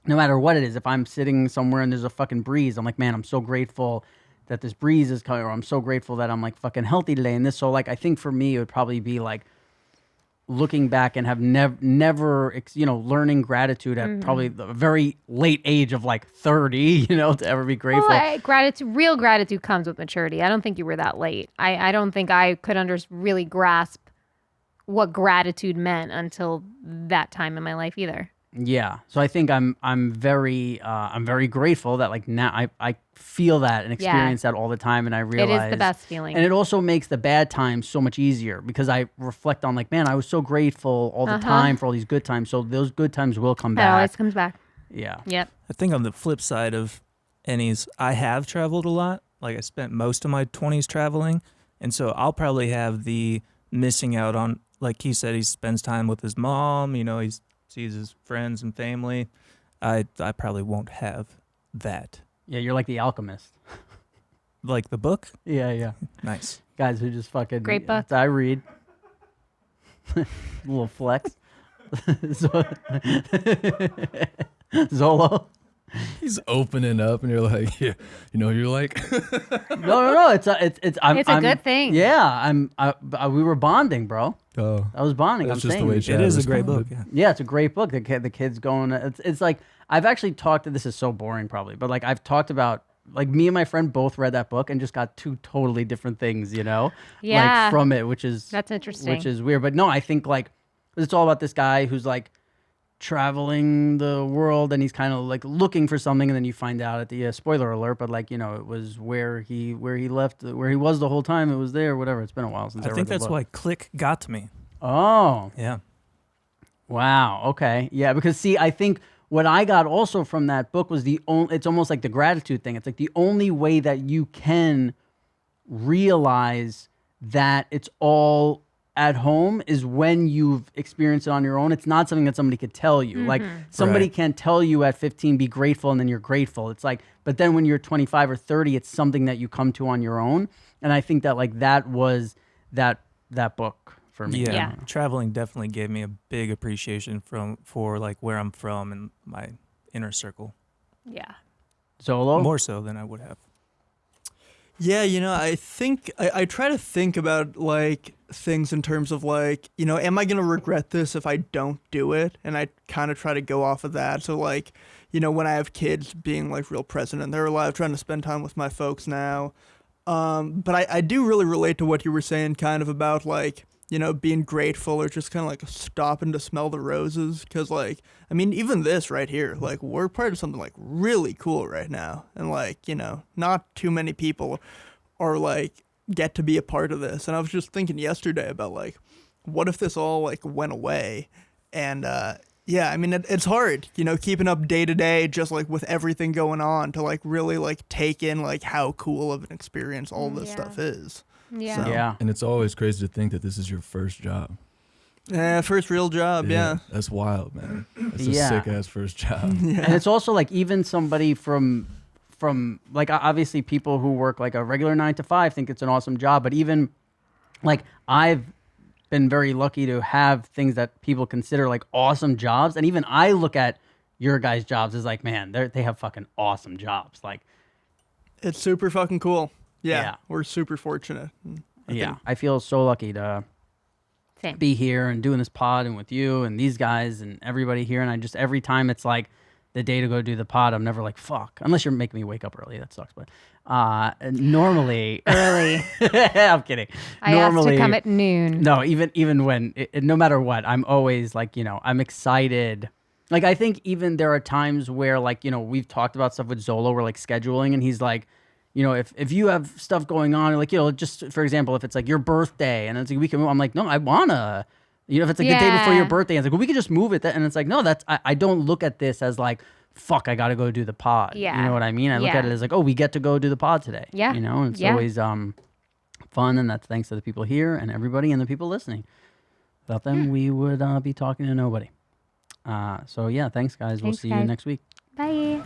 S2: no matter what it is, if I'm sitting somewhere and there's a fucking breeze, I'm like man, I'm so grateful that this breeze is coming, or I'm so grateful that I'm like fucking healthy today. And this, so like I think for me it would probably be like looking back and have never learning gratitude at probably the very late age of like 30, to ever be grateful.
S3: Well, real gratitude comes with maturity. I don't think you were that late. I don't think I could really grasp what gratitude meant until that time in my life either.
S2: Yeah. So I think I'm very grateful that like now I feel that and experience that all the time, and I realize
S3: It is the best feeling.
S2: And it also makes the bad times so much easier because I reflect on like, man, I was so grateful all the time for all these good times. So those good times will come
S3: It
S2: back.
S3: always comes back.
S2: Yeah.
S3: Yep.
S5: I think on the flip side of Enny's, I have traveled a lot. Like I spent most of my 20s traveling. And so I'll probably have the missing out on, like he said, he spends time with his mom, he sees his friends and family. I probably won't have that.
S2: Yeah, you're like the alchemist.
S5: Like the book?
S2: Yeah.
S5: Nice.
S2: Guys who just fucking
S3: Great book.
S2: I read. Little flex. Zolo.
S4: He's opening up, and you're like, yeah, you're like,
S2: No. It's I'm,
S3: It's a good thing.
S2: Yeah, we were bonding, bro.
S4: oh,
S2: I was bonding.
S4: that's
S2: I'm
S4: just
S2: saying.
S4: the way
S5: It is a
S4: Chad
S5: great book.
S4: responded.
S5: Yeah.
S2: Yeah, it's a great book. The kids going. It's like I've actually talked. This is so boring, probably, but like I've talked about. Like me and my friend both read that book and just got two totally different things,
S3: Yeah.
S2: like from it, which is
S3: That's interesting.
S2: Which is weird, but no, I think like it's all about this guy who's like traveling the world and he's kind of like looking for something, and then you find out at the spoiler alert, but like it was where he left, where he was the whole time. It was there, whatever. It's been a while since I
S5: I
S2: read
S5: think
S2: the
S5: that's
S2: book.
S5: why Click got to me.
S2: Oh,
S5: Yeah.
S2: wow. Okay. Yeah, because see, I think what I got also from that book was it's almost like the gratitude thing. It's like the only way that you can realize that it's all at home is when you've experienced it on your own. It's not something that somebody could tell you. Like somebody
S4: Right.
S2: can't tell you at 15, be grateful, and then you're grateful. It's like, but then when you're 25 or 30, it's something that you come to on your own. And I think that like that was that book for me.
S5: Yeah. Traveling definitely gave me a big appreciation for like where I'm from and my inner circle.
S3: Yeah.
S2: Zolo?
S5: More so than I would have.
S6: Yeah, I think I try to think about like things in terms of like, am I gonna regret this if I don't do it? And I kind of try to go off of that. So like, when I have kids, being like real present in their life, trying to spend time with my folks now. But I do really relate to what you were saying, kind of about like, being grateful or just kind of like stopping to smell the roses. Cause like, I mean, even this right here, like we're part of something like really cool right now. And like, not too many people are like get to be a part of this. And I was just thinking yesterday about like, what if this all like went away? And, yeah, I mean, it's hard, keeping up day to day, just like with everything going on to like really like take in like how cool of an experience all this stuff is.
S3: Yeah.
S6: So-
S2: Yeah.
S4: And it's always crazy to think that this is your first job.
S6: Yeah, first real job, yeah.
S4: That's wild, man. That's a
S2: Yeah.
S4: sick ass first job.
S2: And it's also like even somebody from like obviously people who work like a regular 9 to 5 think it's an awesome job, but even like I've been very lucky to have things that people consider like awesome jobs, and even I look at your guys' jobs as like, man, they have fucking awesome jobs. Like,
S6: It's super fucking cool. Yeah,
S2: Yeah.
S6: we're super fortunate.
S2: I feel so lucky to
S3: Same.
S2: be here and doing this pod and with you and these guys and everybody here. And I just, every time it's like the day to go do the pod, I'm never like, fuck, unless you're making me wake up early. That sucks. But normally,
S3: Early.
S2: I'm kidding.
S3: I asked to
S2: Normally,
S3: come at noon.
S2: no, even when, no matter what, I'm always like, I'm excited. Like, I think even there are times where like, we've talked about stuff with Zolo, we're like scheduling, and he's like, if you have stuff going on, like, just for example, if it's like your birthday and it's like we can move, I'm like, no, I wanna, if it's like the day before your
S3: Yeah.
S2: birthday, it's like, well, we could just move it. And it's like, no, I don't look at this as like, fuck, I gotta go do the pod.
S3: Yeah.
S2: You know what I mean? I look
S3: Yeah.
S2: at it as like, oh, we get to go do the pod today.
S3: Yeah.
S2: And it's
S3: Yeah.
S2: always fun, and that's thanks to the people here and everybody and the people listening. Without them, we would be talking to nobody. So yeah, thanks guys. We'll
S3: Thanks,
S2: see you
S3: guys.
S2: next week.
S3: Bye.